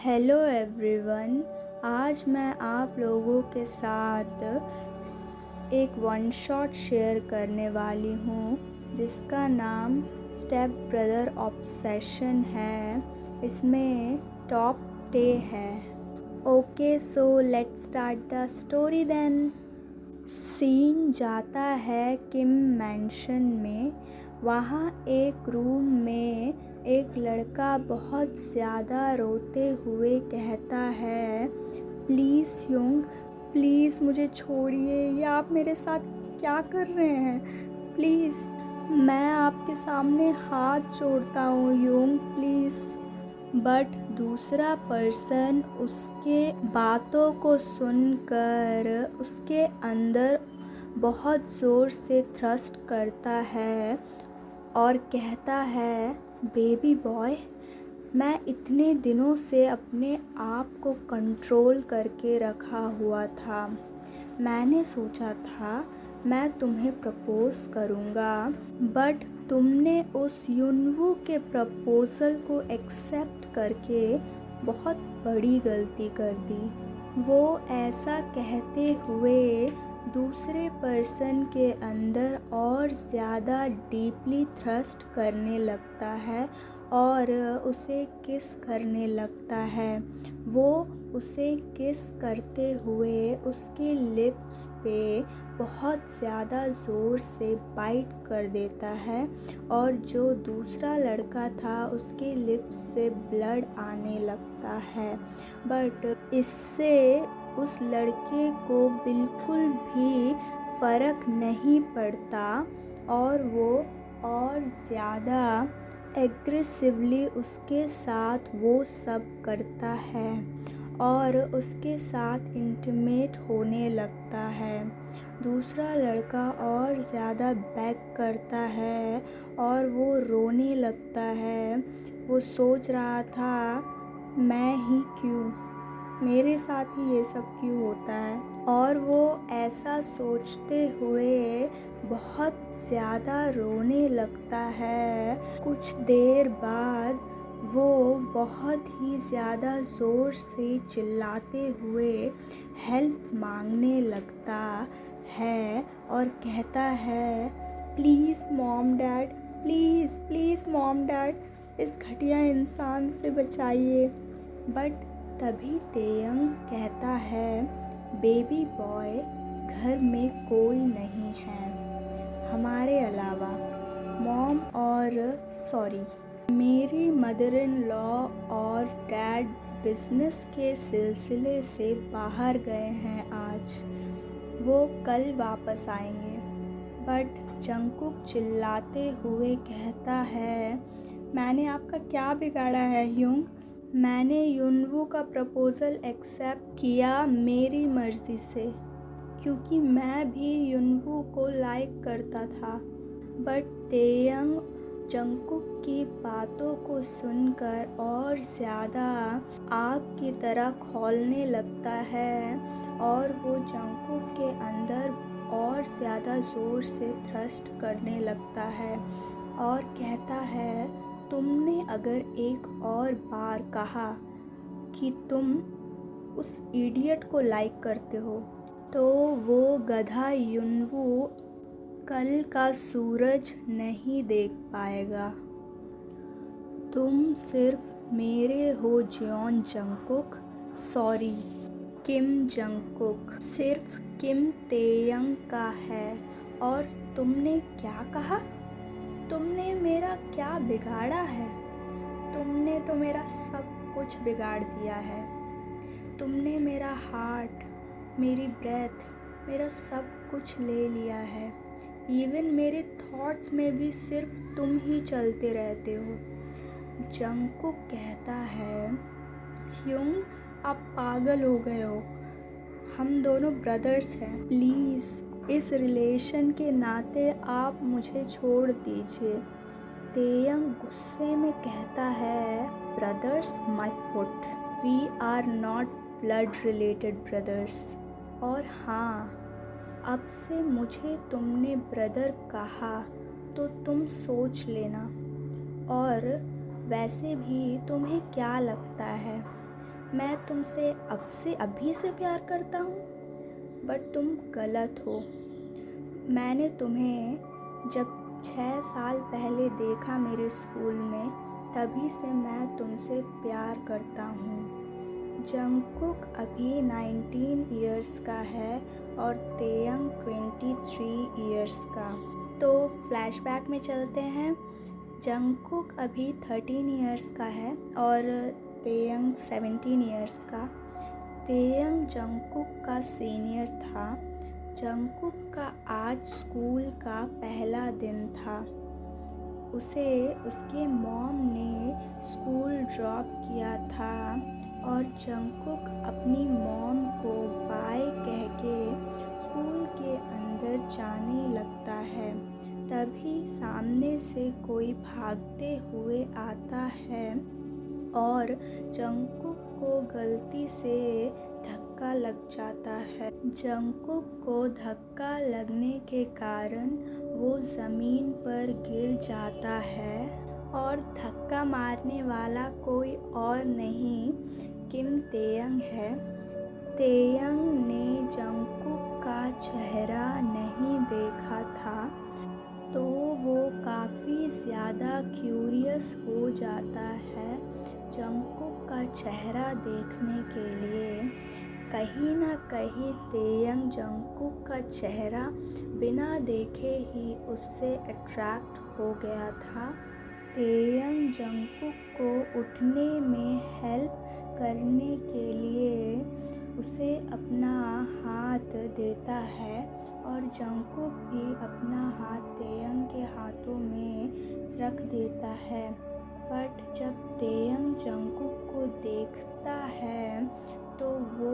Hello everyone. आज मैं आप लोगों के साथ एक वन शॉट शेयर करने वाली हूँ जिसका नाम स्टेप ब्रदर ऑब्सेशन है। इसमें टॉप टे है। Okay, so let's start the story then. Scene जाता है किम मैंशन में। वहाँ एक रूम में एक लड़का बहुत ज़्यादा रोते हुए कहता है, प्लीज़ ह्यूंग, प्लीज़ मुझे छोड़िए, ये आप मेरे साथ क्या कर रहे हैं? प्लीज़, मैं आपके सामने हाथ जोड़ता हूँ ह्यूंग, प्लीज़। बट दूसरा पर्सन उसके बातों को सुनकर उसके अंदर बहुत ज़ोर से थ्रस्ट करता है और कहता है, बेबी बॉय, मैं इतने दिनों से अपने आप को कंट्रोल करके रखा हुआ था। मैंने सोचा था मैं तुम्हें प्रपोज़ करूँगा, बट तुमने उस युनवू के प्रपोज़ल को एक्सेप्ट करके बहुत बड़ी गलती कर दी। वो ऐसा कहते हुए दूसरे पर्सन के अंदर और ज़्यादा डीपली थ्रस्ट करने लगता है और उसे किस करने लगता है। वो उसे किस करते हुए उसके लिप्स पे बहुत ज़्यादा ज़ोर से बाइट कर देता है और जो दूसरा लड़का था उसके लिप्स से ब्लड आने लगता है। बट इससे उस लड़के को बिल्कुल भी फ़र्क नहीं पड़ता और वो और ज़्यादा एग्रेसिवली उसके साथ वो सब करता है और उसके साथ इंटीमेट होने लगता है। दूसरा लड़का और ज़्यादा बैक करता है और वो रोने लगता है। वो सोच रहा था, मैं ही क्यों, मेरे साथ ही ये सब क्यों होता है। और वो ऐसा सोचते हुए बहुत ज़्यादा रोने लगता है। कुछ देर बाद वो बहुत ही ज़्यादा ज़ोर से चिल्लाते हुए हेल्प मांगने लगता है और कहता है, please mom dad, please please mom dad, इस घटिया इंसान से बचाइए। बट तभी तेयंग कहता है, बेबी बॉय, घर में कोई नहीं है हमारे अलावा। मॉम और सॉरी, मेरी मदर इन लॉ और डैड बिजनेस के सिलसिले से बाहर गए हैं आज। वो कल वापस आएंगे। बट जंगकुक चिल्लाते हुए कहता है, मैंने आपका क्या बिगाड़ा है ह्यूंग? मैंने युनवू का प्रपोज़ल एक्सेप्ट किया मेरी मर्ज़ी से, क्योंकि मैं भी युनवू को लाइक करता था। बट तेयंग जंगकुक की बातों को सुनकर और ज़्यादा आग की तरह खौलने लगता है और वो जंगकुक के अंदर और ज़्यादा ज़ोर से थ्रस्ट करने लगता है और कहता है, तुमने अगर एक और बार कहा कि तुम उस इडियट को लाइक करते हो तो वो गधा युनवू कल का सूरज नहीं देख पाएगा। तुम सिर्फ मेरे हो जियोन जंगकुक, सॉरी किम जंगकुक, सिर्फ किम तेयंग का है। और तुमने क्या कहा? तुमने मेरा क्या बिगाड़ा है? तुमने तो मेरा सब कुछ बिगाड़ दिया है। तुमने मेरा हार्ट, मेरी ब्रेथ, मेरा सब कुछ ले लिया है। इवन मेरे थॉट्स में भी सिर्फ तुम ही चलते रहते हो। जंगकुक कहता है, ह्यूंग, आप पागल हो गए हो। हम दोनों ब्रदर्स हैं। प्लीज़ इस रिलेशन के नाते आप मुझे छोड़ दीजिए। तेयंग गुस्से में कहता है, brothers my foot, we are not blood related brothers. और हाँ, अब से मुझे तुमने ब्रदर कहा तो तुम सोच लेना। और वैसे भी तुम्हें क्या लगता है, मैं तुमसे अभी से प्यार करता हूँ, बट तुम गलत हो। मैंने तुम्हें जब 6 साल पहले देखा मेरे स्कूल में, तभी से मैं तुमसे प्यार करता हूँ। जंगकुक अभी 19 इयर्स का है और तेयंग 23 इयर्स का। तो फ्लैशबैक में चलते हैं। जंगकुक अभी 13 इयर्स का है और तेयंग 17 इयर्स का। तेयंग जंगकुक का सीनियर था। जंगकुक का आज स्कूल का पहला दिन था। उसे उसके मॉम ने स्कूल ड्रॉप किया था और जंगकुक अपनी मॉम को बाय कह के स्कूल के अंदर जाने लगता है। तभी सामने से कोई भागते हुए आता है और जंगकुक को गलती से धक्का लग जाता है। जंगकुक को धक्का लगने के कारण वो ज़मीन पर गिर जाता है और धक्का मारने वाला कोई और नहीं, किम तेयंग है। तेयंग ने जंगकुक का चेहरा नहीं देखा था, तो वो काफ़ी ज़्यादा क्यूरियस हो जाता है जंगकुक का चेहरा देखने के लिए। कहीं ना कहीं तेयंग जंगकुक का चेहरा बिना देखे ही उससे अट्रैक्ट हो गया था। तेयंग जंगकुक को उठने में हेल्प करने के लिए उसे अपना हाथ देता है और जंगकुक भी अपना हाथ तेयंग के हाथों में रख देता है। बट जब तेयंग जंगकुक को देखता है तो वो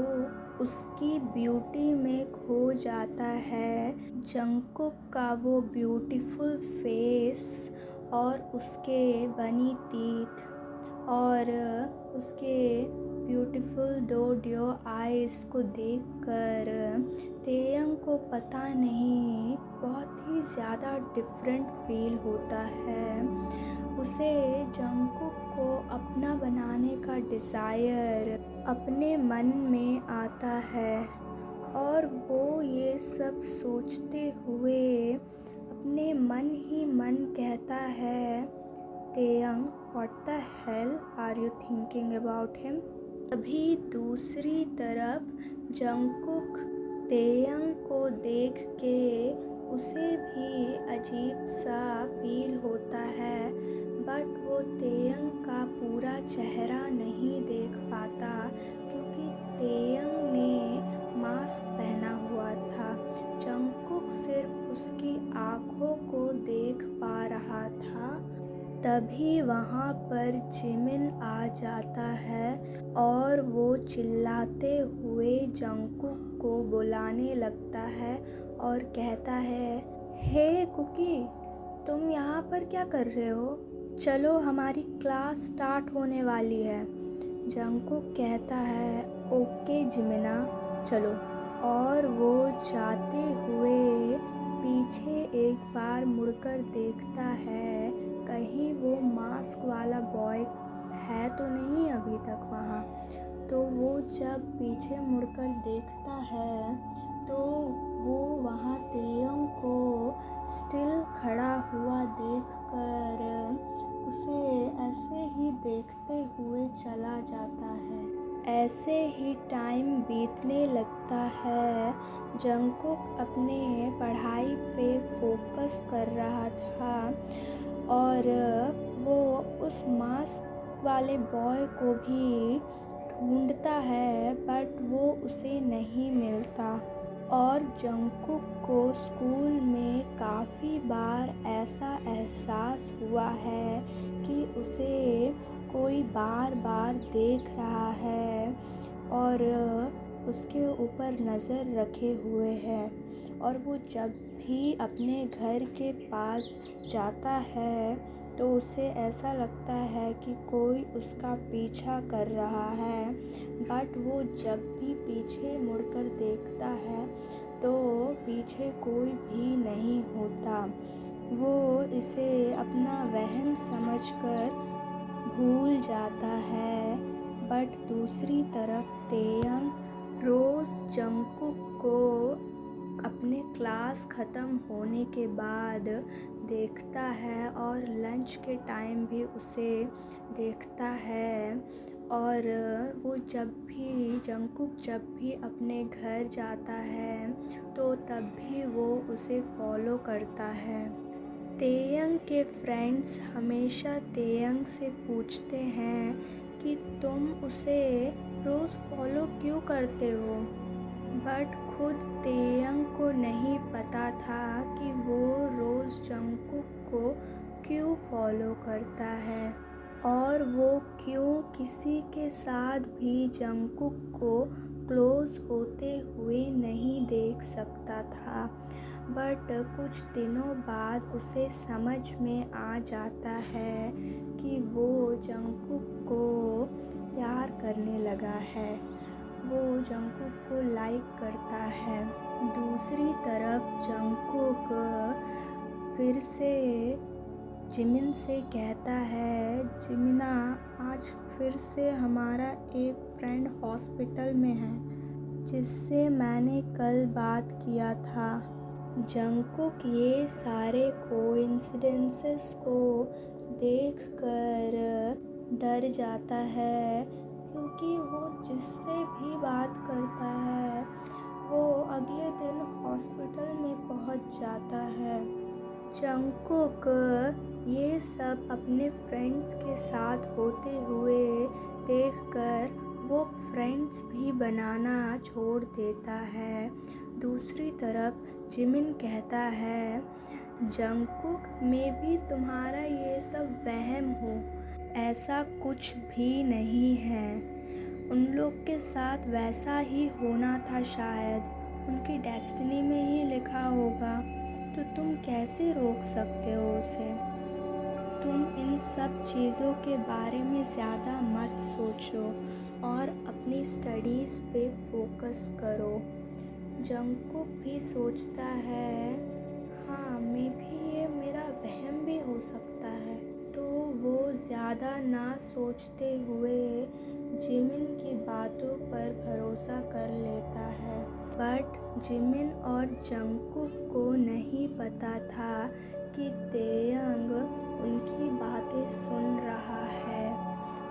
उसकी ब्यूटी में खो जाता है। जंगकुक का वो ब्यूटीफुल फेस और उसके बनी टीथ और उसके ब्यूटीफुल डो आइज़ को देखकर तेयंग को पता नहीं बहुत ही ज़्यादा डिफरेंट फील होता है। उसे जंगकुक को अपना बनाने का डिज़ायर अपने मन में आता है और वो ये सब सोचते हुए अपने मन ही मन कहता है, Taehyung, what the hell are you thinking about him? अभी दूसरी तरफ जंगकुक तेयंग को देख के उसे भी अजीब सा फील होता है, बट वो तेयंग का पूरा चेहरा नहीं देख पाता क्योंकि तेयंग ने मास्क पहना हुआ था। जंगकुक सिर्फ उसकी आँखों को देख पा रहा था। तभी वहाँ पर जिमिन आ जाता है और वो चिल्लाते हुए जंगकुक को बुलाने लगता है और कहता है, हे कुकी, तुम यहाँ पर क्या कर रहे हो? चलो, हमारी क्लास स्टार्ट होने वाली है। जंगकुक कहता है, ओके जिमिना, चलो। और वो जाते हुए पीछे एक बार मुड़कर देखता है, कहीं वो मास्क वाला बॉय है तो नहीं अभी तक वहाँ। तो वो जब पीछे मुड़कर देखता है तो वो वहाँ तेयंग को स्टिल खड़ा हुआ देखकर उसे ऐसे ही देखते हुए चला जाता है। ऐसे ही टाइम बीतने लगता है। जंगकुक अपने पढ़ाई पे फोकस कर रहा था और वो उस मास्क वाले बॉय को भी ढूंढता है, बट वो उसे नहीं मिलता। और जंगकुक को स्कूल में काफ़ी बार ऐसा एहसास हुआ है कि उसे कोई बार बार देख रहा है और उसके ऊपर नज़र रखे हुए है। और वो जब भी अपने घर के पास जाता है तो उसे ऐसा लगता है कि कोई उसका पीछा कर रहा है, बट वो जब भी पीछे मुड़कर देखता है तो पीछे कोई भी नहीं होता। वो इसे अपना वहम समझकर भूल जाता है, बट दूसरी तरफ तेयंग रोज़ जंगकुक को अपने क्लास ख़त्म होने के बाद देखता है और लंच के टाइम भी उसे देखता है। और वो जंगकुक जब भी अपने घर जाता है तो तब भी वो उसे फॉलो करता है। तेयंग के फ्रेंड्स हमेशा तेयंग से पूछते हैं कि तुम उसे रोज़ फॉलो क्यों करते हो, बट खुद तेयंग को नहीं पता था कि वो रोज़ जंगकुक को क्यों फॉलो करता है और वो क्यों किसी के साथ भी जंगकुक को क्लोज़ होते हुए नहीं देख सकता था। बट कुछ दिनों बाद उसे समझ में आ जाता है कि वो जंगकुक को प्यार करने लगा है, वो जंगकुक को लाइक करता है। दूसरी तरफ जंगकुक फिर से जिमिन से कहता है, जिमिना आज फिर से हमारा एक फ्रेंड हॉस्पिटल में है जिससे मैंने कल बात किया था। जंगकुक ये सारे कोइंसिडेंसेस को देखकर डर जाता है, क्योंकि वो जिससे भी बात करता है वो अगले दिन हॉस्पिटल में पहुंच जाता है। जंगकुक ये सब अपने फ्रेंड्स के साथ होते हुए देखकर वो फ्रेंड्स भी बनाना छोड़ देता है। दूसरी तरफ जिमिन कहता है, जंगकुक में भी तुम्हारा ये सब वहम हो, ऐसा कुछ भी नहीं है। उन लोग के साथ वैसा ही होना था, शायद उनकी डेस्टिनी में ही लिखा होगा, तो तुम कैसे रोक सकते हो उसे। तुम इन सब चीज़ों के बारे में ज़्यादा मत सोचो और अपनी स्टडीज़ पे फोकस करो। जंगकुक भी सोचता है, हाँ मे भी ये मेरा वहम भी हो सकता है, तो वो ज़्यादा ना सोचते हुए जिमिन की बातों पर भरोसा कर लेता है। बट जिमिन और जंगकुक को नहीं पता था कि तेयंग उनकी बातें सुन रहा है।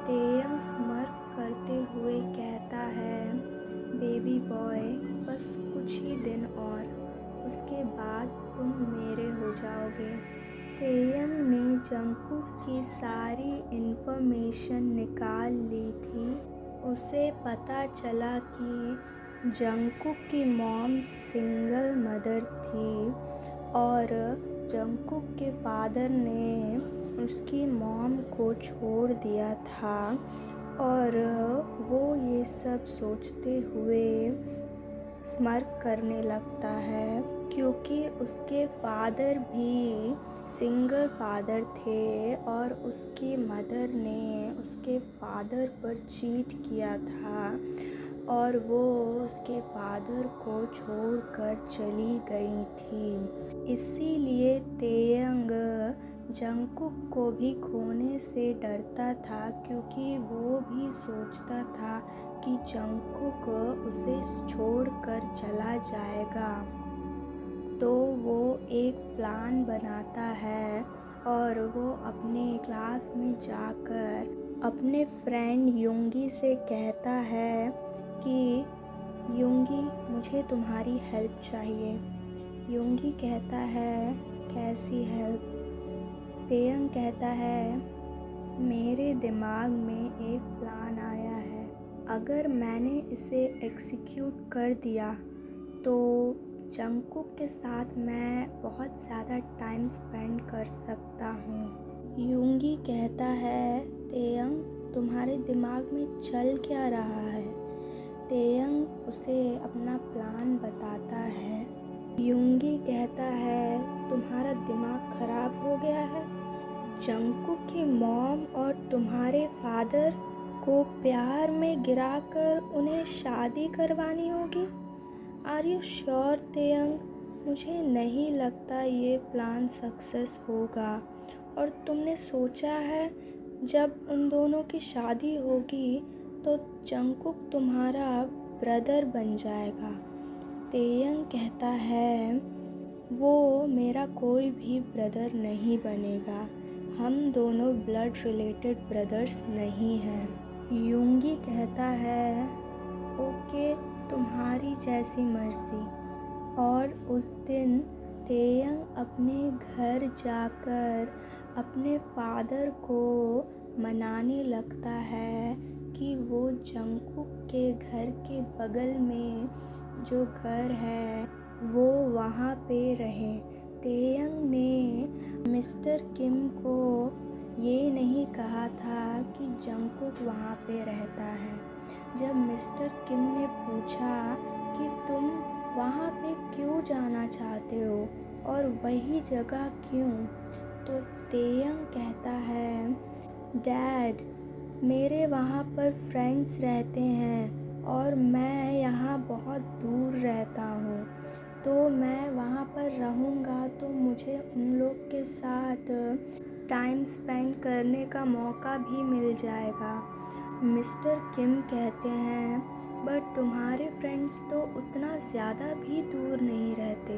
तेयंग स्मर्क करते हुए कहता है, बेबी बॉय बस कुछ ही दिन और, उसके बाद तुम मेरे हो जाओगे। तेयंग ने जंगकुक की सारी इन्फॉर्मेशन निकाल ली थी। उसे पता चला कि जंगकुक की मॉम सिंगल मदर थी और जंगकुक के फादर ने उसकी मॉम को छोड़ दिया था। और वो ये सब सोचते हुए स्मर्क करने लगता है, क्योंकि उसके फादर भी सिंगल फादर थे और उसकी मदर ने उसके फादर पर चीट किया था और वो उसके फादर को छोड़कर चली गई थी। इसीलिए तेयंग जंगकुक को भी खोने से डरता था, क्योंकि वो भी सोचता था कि जंगकुक उसे छोड़कर चला जाएगा। तो वो एक प्लान बनाता है और वो अपने क्लास में जाकर अपने फ्रेंड युंगी से कहता है कि युंगी मुझे तुम्हारी हेल्प चाहिए। युंगी कहता है, कैसी हेल्प। तेयंग कहता है, मेरे दिमाग में एक प्लान आया है, अगर मैंने इसे एग्जीक्यूट कर दिया तो जंगकुक के साथ मैं बहुत ज़्यादा टाइम स्पेंड कर सकता हूँ। युंगी कहता है, तेयंग तुम्हारे दिमाग में चल क्या रहा है। तेयंग उसे अपना प्लान बताता है। युंगी कहता है, तुम्हारा दिमाग खराब हो गया है। जंगकुक की मॉम और तुम्हारे फादर को प्यार में गिराकर उन्हें शादी करवानी होगी। Are you sure Taehyung? मुझे नहीं लगता ये प्लान सक्सेस होगा। और तुमने सोचा है जब उन दोनों की शादी होगी तो जंगकुक तुम्हारा ब्रदर बन जाएगा। तेयंग कहता है वो मेरा कोई भी ब्रदर नहीं बनेगा, हम दोनों ब्लड रिलेटेड ब्रदर्स नहीं हैं। यूंगी कहता है ओके, तुम्हारी जैसी मर्जी। और उस दिन तेयंग अपने घर जाकर अपने फादर को मनाने लगता है कि वो जंगकुक के घर के बगल में जो घर है वो वहाँ पे रहे। तेयंग ने मिस्टर किम को ये नहीं कहा था कि जंगकुक वहाँ पे रहता है। जब मिस्टर किम ने पूछा कि तुम वहाँ पे क्यों जाना चाहते हो और वही जगह क्यों, तो तेयंग कहता है डैड, मेरे वहाँ पर फ्रेंड्स रहते हैं और मैं यहाँ बहुत दूर रहता हूँ, तो मैं वहाँ पर रहूँगा तो मुझे उन लोग के साथ टाइम स्पेंड करने का मौका भी मिल जाएगा। मिस्टर किम कहते हैं बट तुम्हारे फ्रेंड्स तो उतना ज़्यादा भी दूर नहीं रहते।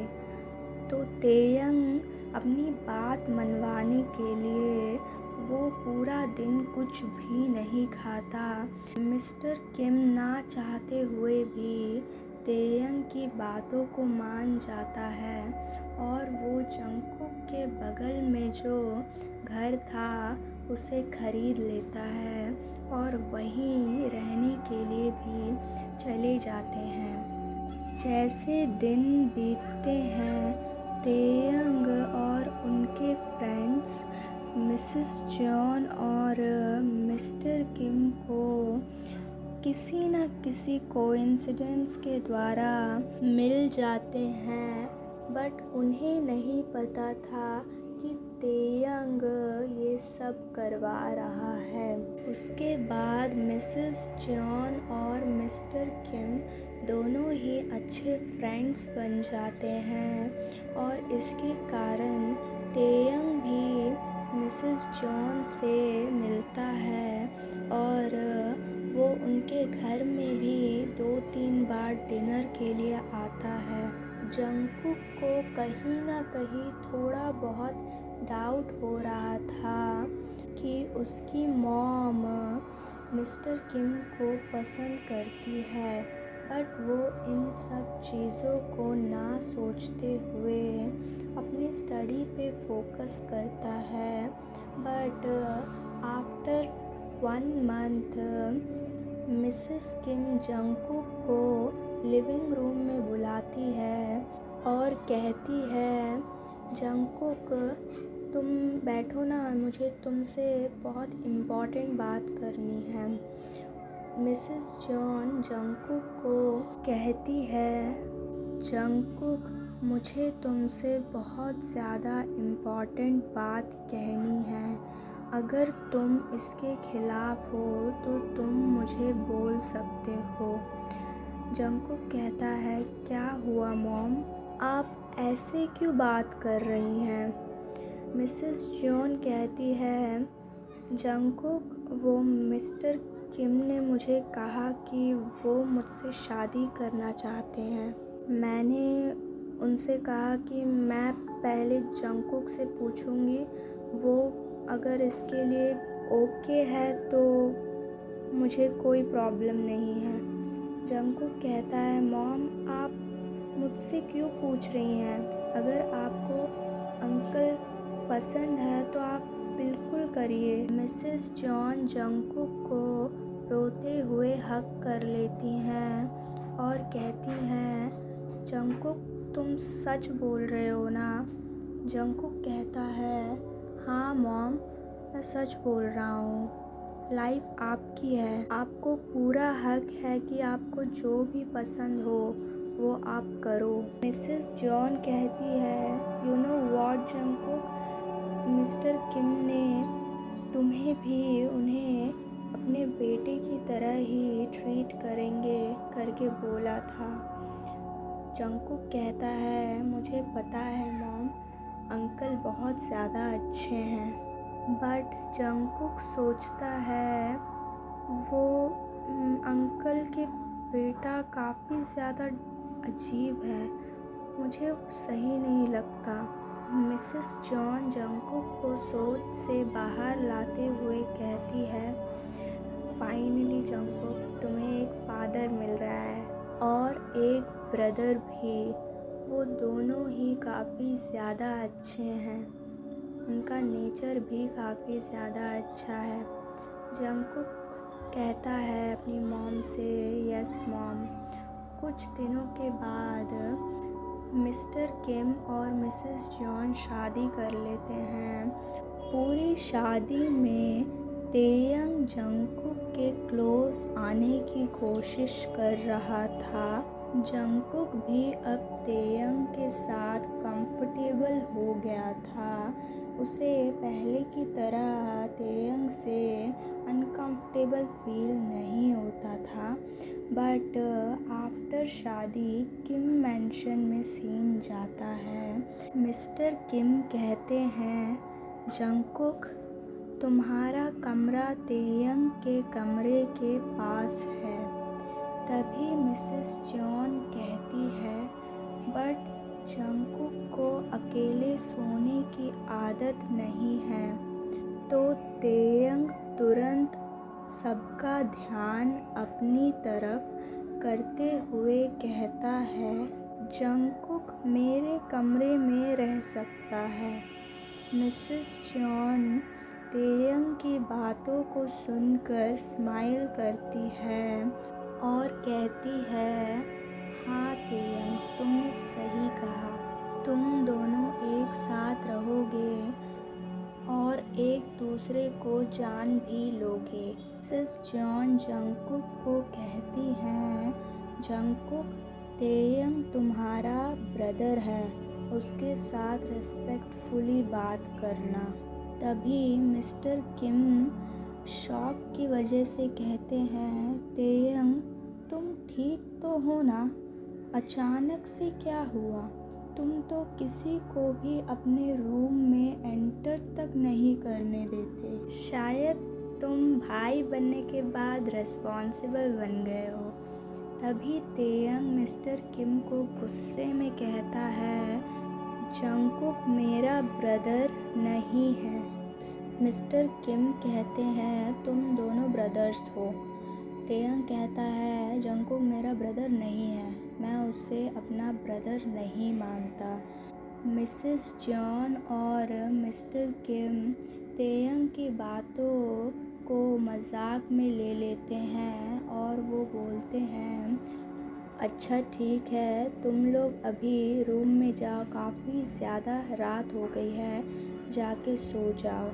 तो तेयंग अपनी बात मनवाने के लिए वो पूरा दिन कुछ भी नहीं खाता। मिस्टर किम ना चाहते हुए भी तेयंग की बातों को मान जाता है और वो जंगकुक के बगल में जो घर था उसे खरीद लेता है और वहीं रहने के लिए भी चले जाते हैं। जैसे दिन बीतते हैं, तेयंग और उनके फ्रेंड्स मिसेस जॉन और मिस्टर किम को किसी न किसी कोइंसिडेंस के द्वारा मिल जाते हैं, बट उन्हें नहीं पता था कि तेयंग ये सब करवा रहा है। उसके बाद मिसेस जॉन और मिस्टर किम दोनों ही अच्छे फ्रेंड्स बन जाते हैं और इसके कारण तेयंग भी मिसेस जॉन से मिलता है और वो उनके घर में भी 2-3 बार डिनर के लिए आता है। जंगकुक को कहीं ना कहीं थोड़ा बहुत डाउट हो रहा था कि उसकी मॉम मिस्टर किम को पसंद करती है, बट वो इन सब चीज़ों को ना सोचते हुए अपनी स्टडी पे फोकस करता है। But after 1 month Mrs Kim Jungkook को लिविंग रूम में बुलाती है और कहती है जंगकुक तुम बैठो ना, मुझे तुमसे बहुत इम्पोर्टेंट बात करनी है। मिसेस जॉन जंगकुक को कहती है जंगकुक मुझे तुमसे बहुत ज़्यादा इम्पोर्टेंट बात कहनी है, अगर तुम इसके खिलाफ हो तो तुम मुझे बोल सकते हो। जंगकुक कहता है क्या हुआ मॉम, आप ऐसे क्यों बात कर रही हैं। मिसेस जॉन कहती है जंगकुक वो मिस्टर किम ने मुझे कहा कि वो मुझसे शादी करना चाहते हैं। मैंने उनसे कहा कि मैं पहले जंगकुक से पूछूंगी, वो अगर इसके लिए ओके है तो मुझे कोई प्रॉब्लम नहीं है। जंगकुक कहता है मॉम आप मुझसे क्यों पूछ रही हैं, अगर आपको अंकल पसंद है तो आप बिल्कुल करिए। मिसेस जॉन जंगकुक को रोते हुए हक कर लेती हैं और कहती हैं जंगकुक तुम सच बोल रहे हो ना। जंगकुक कहता है हाँ मॉम, मैं सच बोल रहा हूँ, लाइफ आपकी है, आपको पूरा हक है कि आपको जो भी पसंद हो वो आप करो। मिसेस जॉन कहती है you know what Jungkook, Mr Kim ने तुम्हें भी उन्हें अपने बेटे की तरह ही ट्रीट करेंगे करके बोला था। जंगकुक कहता है मुझे पता है मॉम, अंकल बहुत ज़्यादा अच्छे हैं। बट जंगकुक सोचता है वो अंकल के बेटा काफ़ी ज़्यादा अजीब है, मुझे वो सही नहीं लगता। मिसेस जॉन जंगकुक को सोच से बाहर लाते हुए कहती है, फाइनली जंगकुक, तुम्हें एक फादर मिल रहा है और एक ब्रदर भी। वो दोनों ही काफ़ी ज़्यादा अच्छे हैं, उनका नेचर भी काफ़ी ज़्यादा अच्छा है। जंगकुक कहता है अपनी मॉम से, यस मॉम। कुछ दिनों के बाद मिस्टर किम और मिसेस जॉन शादी कर लेते हैं। पूरी शादी में तेयंग जंगकुक के क्लोज आने की कोशिश कर रहा था। जंगकुक भी अब तेयंग के साथ कंफर्टेबल हो गया था। उसे पहले की तरह तेयंग से अनकंफर्टेबल फील नहीं होता था। बट आफ्टर शादी किम मैंशन में सीन जाता है। मिस्टर किम कहते हैं, जंगकुक, तुम्हारा कमरा तेयंग के कमरे के पास है। तभी मिसेस जॉन कहती है, बट जंगकुक को अकेले सोने की आदत नहीं है। तो तेयंग तुरंत सबका ध्यान अपनी तरफ करते हुए कहता है, जंगकुक मेरे कमरे में रह सकता है। मिसेस जॉन तेयंग की बातों को सुनकर स्माइल करती है और कहती है, हाँ तेयंग, तुमने सही कहा, तुम दोनों एक साथ रहोगे और एक दूसरे को जान भी लोगे। मिसेस जॉन जंगकुक को कहती हैं, जंगकुक, तेयंग तुम्हारा ब्रदर है, उसके साथ रिस्पेक्टफुली बात करना। तभी मिस्टर किम शॉक की वजह से कहते हैं, तेयंग तुम ठीक तो हो ना? अचानक से क्या हुआ? तुम तो किसी को भी अपने रूम में एंटर तक नहीं करने देते। शायद तुम भाई बनने के बाद रिस्पॉन्सिबल बन गए हो। तभी तेयंग मिस्टर किम को गुस्से में कहता है, जंगकुक मेरा ब्रदर नहीं है। मिस्टर किम कहते हैं, तुम दोनों ब्रदर्स हो। तेयंग कहता है, जंगकुक मेरा ब्रदर नहीं है, मैं उसे अपना ब्रदर नहीं मानता। मिसेस जॉन और मिस्टर किम तेयंग की बातों को मजाक में ले लेते हैं और वो बोलते हैं, अच्छा ठीक है, तुम लोग अभी रूम में जाओ, काफ़ी ज़्यादा रात हो गई है, जाके सो जाओ।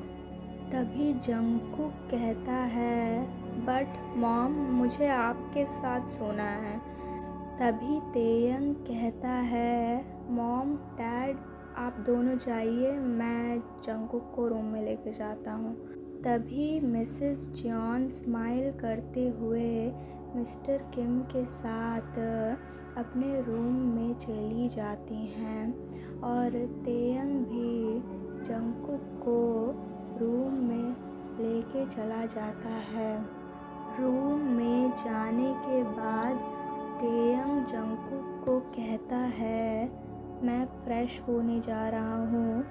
तभी जंगकुक कहता है, बट मॉम, मुझे आपके साथ सोना है। तभी तेयंग कहता है, मॉम डैड आप दोनों जाइए, मैं जंगकुक को रूम में लेके जाता हूँ। तभी मिसेस जॉन स्माइल करते हुए मिस्टर किम के साथ अपने रूम में चली जाती हैं और तेयंग भी जंगकुक को रूम में लेके चला जाता है। रूम में जाने के बाद तेयंग जंगकुक को कहता है, मैं फ्रेश होने जा रहा हूँ,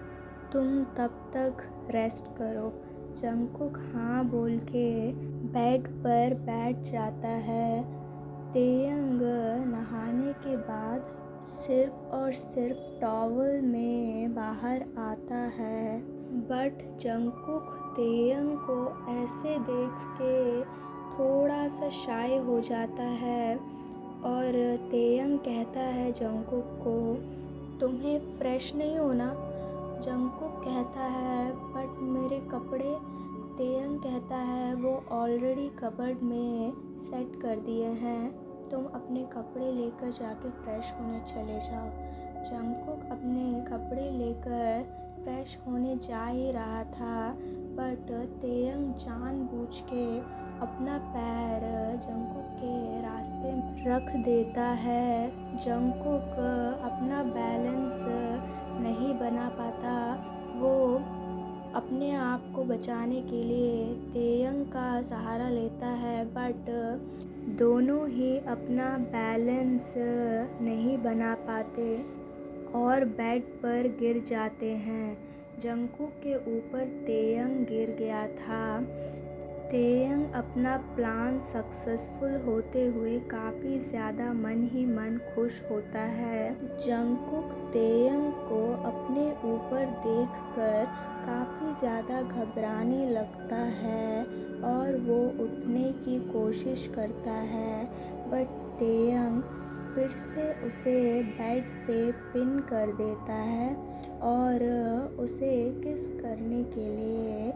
तुम तब तक रेस्ट करो। जंगकुक हाँ बोल के बेड पर बैठ जाता है। तेयंग नहाने के बाद सिर्फ और सिर्फ टॉवल में बाहर आता है। बट जंगकुक तेयंग को ऐसे देख के थोड़ा सा शाय हो जाता है और तेयंग कहता है जंगकुक को, तुम्हें फ्रेश नहीं होना? जंगकुक कहता है, बट मेरे कपड़े। तेयंग कहता है, वो ऑलरेडी कबर्ड में सेट कर दिए हैं, तुम अपने कपड़े लेकर जाके फ्रेश होने चले जाओ। जंगकुक अपने कपड़े लेकर फ्रेश होने जा ही रहा था, बट तेयंग जानबूझ के अपना पैर जंगकुक के रास्ते में रख देता है। जंगकुक अपना बैलेंस नहीं बना पाता, वो अपने आप को बचाने के लिए तेयंग का सहारा लेता है, बट दोनों ही अपना बैलेंस नहीं बना पाते और बेड पर गिर जाते हैं। जंगकुक के ऊपर तेयंग गिर गया था। तेयंग अपना प्लान सक्सेसफुल होते हुए काफ़ी ज़्यादा मन ही मन खुश होता है। जंगकुक तेयंग को अपने ऊपर देखकर काफ़ी ज़्यादा घबराने लगता है और वो उठने की कोशिश करता है, बट तेयंग फिर से उसे बेड पे पिन कर देता है और उसे किस करने के लिए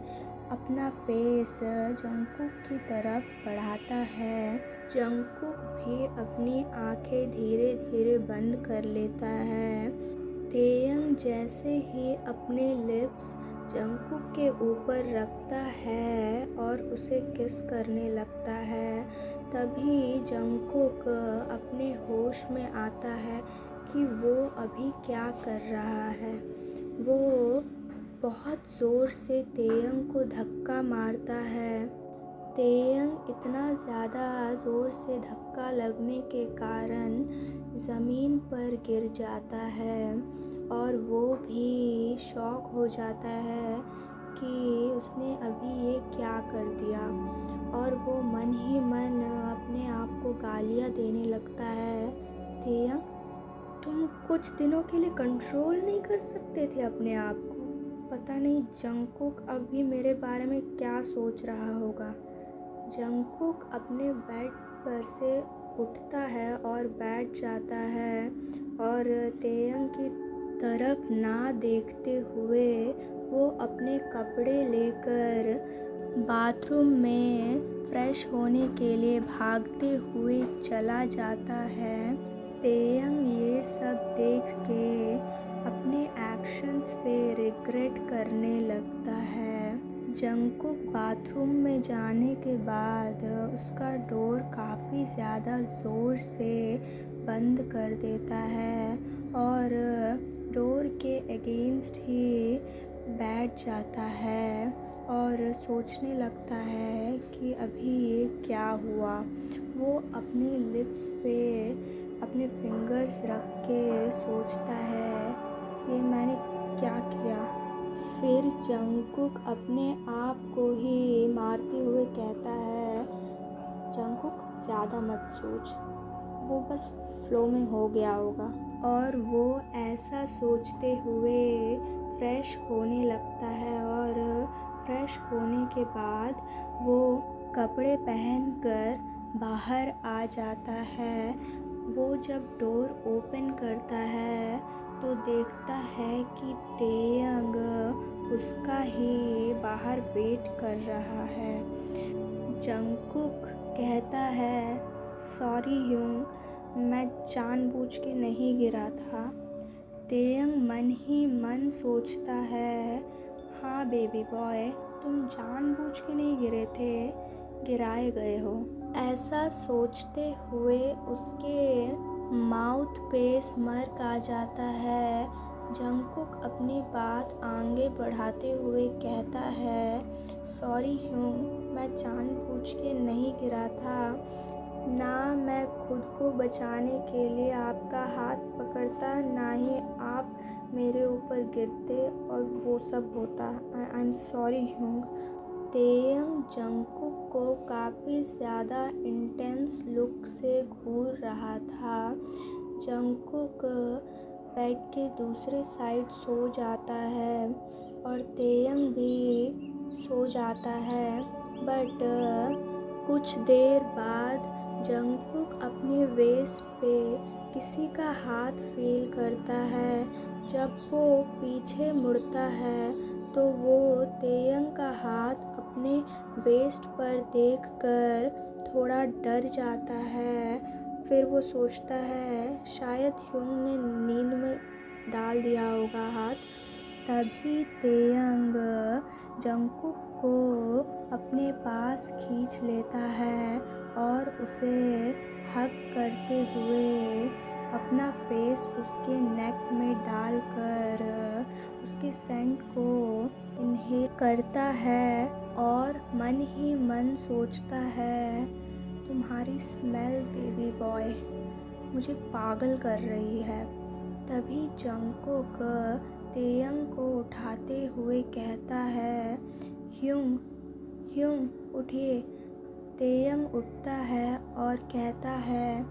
अपना फेस जंगकुक की तरफ बढ़ाता है। जंगकुक भी अपनी आंखें धीरे धीरे बंद कर लेता है। तेयंग जैसे ही अपने लिप्स जंगकुक के ऊपर रखता है और उसे किस करने लगता है, तभी जंगकुक अपने होश में आता है कि वो अभी क्या कर रहा है। वो बहुत ज़ोर से तेयंग को धक्का मारता है। तेयंग इतना ज़्यादा ज़ोर से धक्का लगने के कारण ज़मीन पर गिर जाता है और वो भी शॉक हो जाता है कि उसने अभी ये क्या कर दिया, और वो मन ही मन अपने आप को गालियाँ देने लगता है। तेयंग, तुम कुछ दिनों के लिए कंट्रोल नहीं कर सकते थे अपने आप को? पता नहीं जंगकुक अभी मेरे बारे में क्या सोच रहा होगा। जंगकुक अपने बेड पर से उठता है और बैठ जाता है और तेयंग की तरफ ना देखते हुए वो अपने कपड़े लेकर बाथरूम में फ्रेश होने के लिए भागते हुए चला जाता है। तेयंग ये सब देख के अपने एक्शंस पे रिग्रेट करने लगता है। जंगकुक बाथरूम में जाने के बाद उसका डोर काफ़ी ज़्यादा ज़ोर से बंद कर देता है और डोर के अगेंस्ट ही बैठ जाता है और सोचने लगता है कि अभी ये क्या हुआ। वो अपनी लिप्स पे अपने फिंगर्स रख के सोचता है, ये मैंने क्या किया। फिर जंगकुक अपने आप को ही मारते हुए कहता है, जंगकुक ज़्यादा मत सोच, वो बस फ्लो में हो गया होगा। और वो ऐसा सोचते हुए फ्रेश होने लगता है और फ्रेश होने के बाद वो कपड़े पहनकर बाहर आ जाता है। वो जब डोर ओपन करता है तो देखता है कि तेयंग उसका ही बाहर वेट कर रहा है। जंगकुक कहता है, सॉरी ह्यूंग, मैं जानबूझ के नहीं गिरा था। तेयंग मन ही मन सोचता है, हाँ बेबी बॉय, तुम जानबूझ के नहीं गिरे थे, गिराए गए हो। ऐसा सोचते हुए उसके माउथ पे स्मर्क आ जाता है। जंगकुक अपनी बात आगे बढ़ाते हुए कहता है, सॉरी ह्यूंग, मैं जानबूझ के नहीं गिरा था, ना मैं खुद को बचाने के लिए आपका हाथ पकड़ता, ना ही आप मेरे ऊपर गिरते और वो सब होता। I am sorry hyung. Taehyung Jungkook को काफ़ी ज़्यादा इंटेंस लुक से घूर रहा था। जंगकुक बेड के दूसरे साइड सो जाता है और तेयंग भी सो जाता है, बट कुछ देर बाद जंगकुक अपने वेस्ट पे किसी का हाथ फील करता है। जब वो पीछे मुड़ता है तो वो तेयंग का हाथ अपने वेस्ट पर देखकर थोड़ा डर जाता है। फिर वो सोचता है शायद ह्यूंग ने नींद में डाल दिया होगा हाथ। तभी तेयंग जंगकुक को अपने पास खींच लेता है और उसे हग करते हुए अपना फेस उसके नेक में डालकर उसके सेंट को इन्हेल करता है और मन ही मन सोचता है, तुम्हारी स्मेल बेबी बॉय मुझे पागल कर रही है। तभी जंगकुक तेयंग को उठाते हुए कहता है, ह्यूंग ह्यूंग उठिए। तेयंग उठता है और कहता है,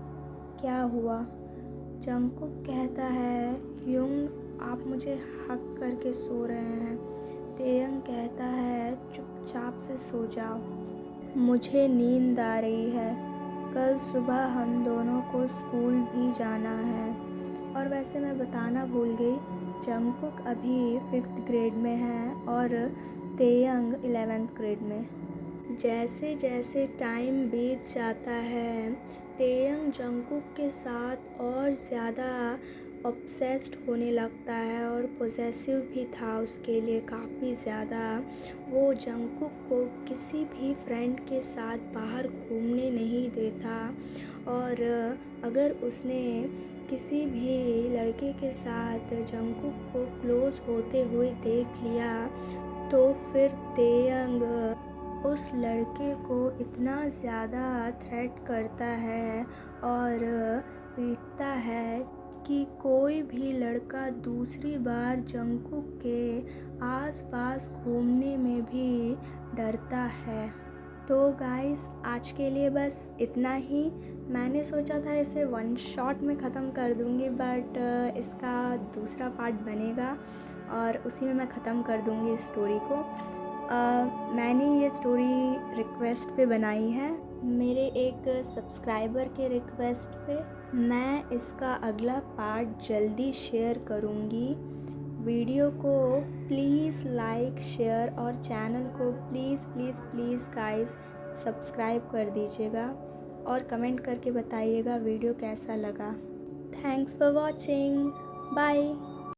क्या हुआ? जंगकुक कहता है, ह्यूंग आप मुझे हक करके सो रहे हैं। तेयंग कहता है, चुपचाप से सो जाओ, मुझे नींद आ रही है। कल सुबह हम दोनों को स्कूल भी जाना है। और वैसे मैं बताना भूल गई, जंगकुक अभी 5th ग्रेड में है और तेयंग 11th ग्रेड में। जैसे जैसे टाइम बीत जाता है, तेयंग जंगकुक के साथ और ज़्यादा ऑब्सेस्ड होने लगता है और पोजेसिव भी था उसके लिए काफ़ी ज़्यादा। वो जंगकुक को किसी भी फ्रेंड के साथ बाहर घूमने नहीं देता और अगर उसने किसी भी लड़के के साथ जंगकुक को क्लोज होते हुए देख लिया तो फिर तेयंग उस लड़के को इतना ज़्यादा थ्रेट करता है और पीटता है कि कोई भी लड़का दूसरी बार जंगकुक के आसपास घूमने में भी डरता है। तो गाइस आज के लिए बस इतना ही। मैंने सोचा था इसे 1 शॉट में ख़त्म कर दूँगी, बट इसका दूसरा पार्ट बनेगा और उसी में मैं ख़त्म कर दूँगी इस स्टोरी को। मैंने ये स्टोरी रिक्वेस्ट पे बनाई है, मेरे एक सब्सक्राइबर के रिक्वेस्ट पे। मैं इसका अगला पार्ट जल्दी शेयर करूँगी। वीडियो को प्लीज़ लाइक शेयर और चैनल को please please please guys subscribe कर दीजिएगा और कमेंट करके बताइएगा वीडियो कैसा लगा। Thanks for watching, bye.